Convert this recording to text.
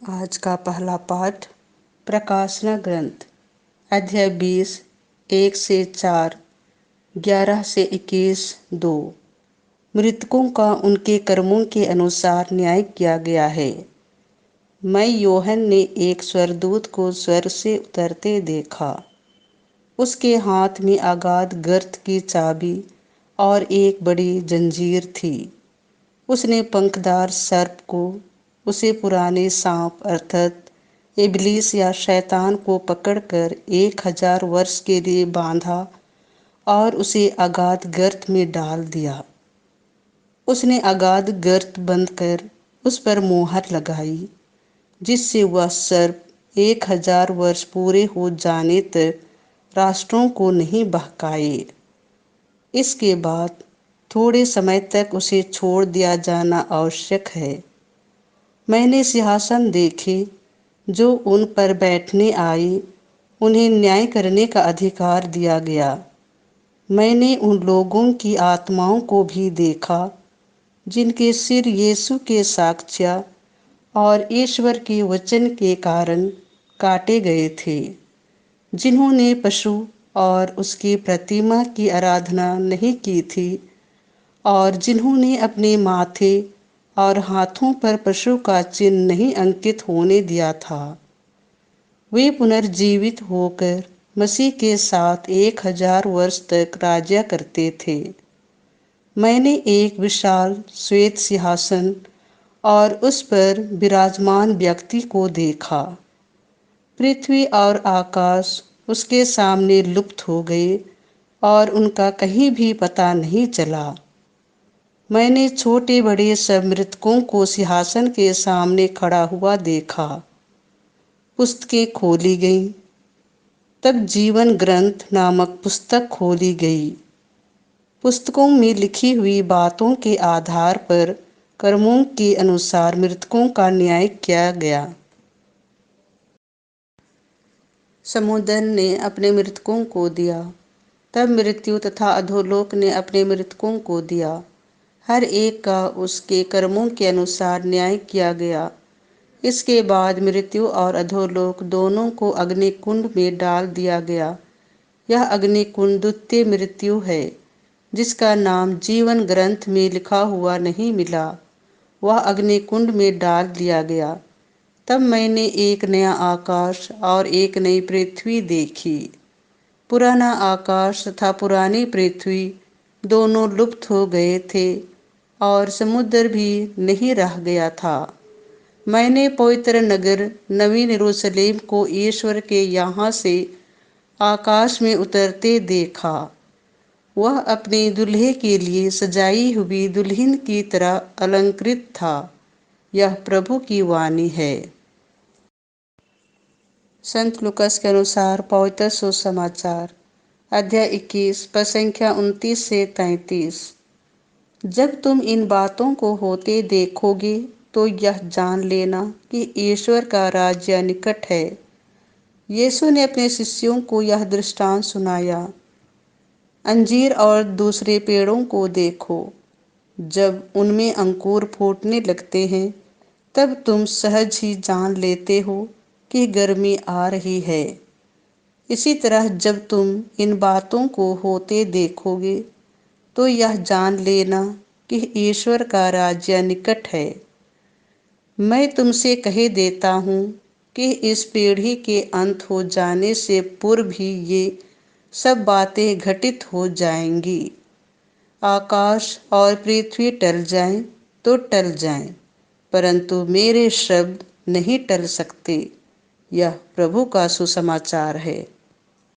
आज का पहला पाठ प्रकाशना ग्रंथ अध्याय 20 1 से 4 11 से 21 2। मृतकों का उनके कर्मों के अनुसार न्याय किया गया है। मैं योहन ने एक स्वर्गदूत को स्वर्ग से उतरते देखा। उसके हाथ में अगाध गर्त की चाबी और एक बड़ी जंजीर थी। उसने पंखदार सर्प को, उसे पुराने सांप अर्थात इबलीस या शैतान को पकड़कर 1000 वर्ष के लिए बांधा और उसे अगाध गर्त में डाल दिया। उसने अगाध गर्त बंद कर उस पर मोहर लगाई, जिससे वह सर्प 1000 वर्ष पूरे हो जाने तक राष्ट्रों को नहीं बहकाए। इसके बाद थोड़े समय तक उसे छोड़ दिया जाना आवश्यक है। मैंने सिंहासन देखे जो उन पर बैठने आए, उन्हें न्याय करने का अधिकार दिया गया। मैंने उन लोगों की आत्माओं को भी देखा जिनके सिर यीशु के साक्ष्य और ईश्वर के वचन के कारण काटे गए थे, जिन्होंने पशु और उसकी प्रतिमा की आराधना नहीं की थी और जिन्होंने अपने माथे और हाथों पर पशु का चिन्ह नहीं अंकित होने दिया था। वे पुनर्जीवित होकर मसीह के साथ 1000 वर्ष तक राज्य करते थे। मैंने एक विशाल श्वेत सिंहासन और उस पर विराजमान व्यक्ति को देखा। पृथ्वी और आकाश उसके सामने लुप्त हो गए और उनका कहीं भी पता नहीं चला। मैंने छोटे बड़े सब मृतकों को सिंहासन के सामने खड़ा हुआ देखा। पुस्तकें खोली गईं। तब जीवन ग्रंथ नामक पुस्तक खोली गई। पुस्तकों में लिखी हुई बातों के आधार पर कर्मों के अनुसार मृतकों का न्याय किया गया। समुद्र ने अपने मृतकों को दिया, तब मृत्यु तथा अधोलोक ने अपने मृतकों को दिया। हर एक का उसके कर्मों के अनुसार न्याय किया गया। इसके बाद मृत्यु और अधोलोक दोनों को अग्निकुंड में डाल दिया गया। यह अग्निकुंड द्वितीय मृत्यु है, जिसका नाम जीवन ग्रंथ में लिखा हुआ नहीं मिला। वह अग्निकुंड में डाल दिया गया। तब मैंने एक नया आकाश और एक नई पृथ्वी देखी। पुराना आकाश तथा पुरानी पृथ्वी दोनों लुप्त हो गए थे और समुद्र भी नहीं रह गया था। मैंने पवित्र नगर नवीन यरूशलेम को ईश्वर के यहाँ से आकाश में उतरते देखा। वह अपने दूल्हे के लिए सजाई हुई दुल्हन की तरह अलंकृत था। यह प्रभु की वाणी है। संत लूकास के अनुसार पवित्र सुसमाचार अध्याय 21 पद संख्या 29 से 33। जब तुम इन बातों को होते देखोगे तो यह जान लेना कि ईश्वर का राज्य निकट है। यीशु ने अपने शिष्यों को यह दृष्टांत सुनाया। अंजीर और दूसरे पेड़ों को देखो, जब उनमें अंकुर फूटने लगते हैं तब तुम सहज ही जान लेते हो कि गर्मी आ रही है। इसी तरह जब तुम इन बातों को होते देखोगे तो यह जान लेना कि ईश्वर का राज्य निकट है। मैं तुमसे कह देता हूँ कि इस पीढ़ी के अंत हो जाने से पूर्व ही ये सब बातें घटित हो जाएंगी। आकाश और पृथ्वी टल जाएं तो टल जाएं, परंतु मेरे शब्द नहीं टल सकते। यह प्रभु का सुसमाचार है।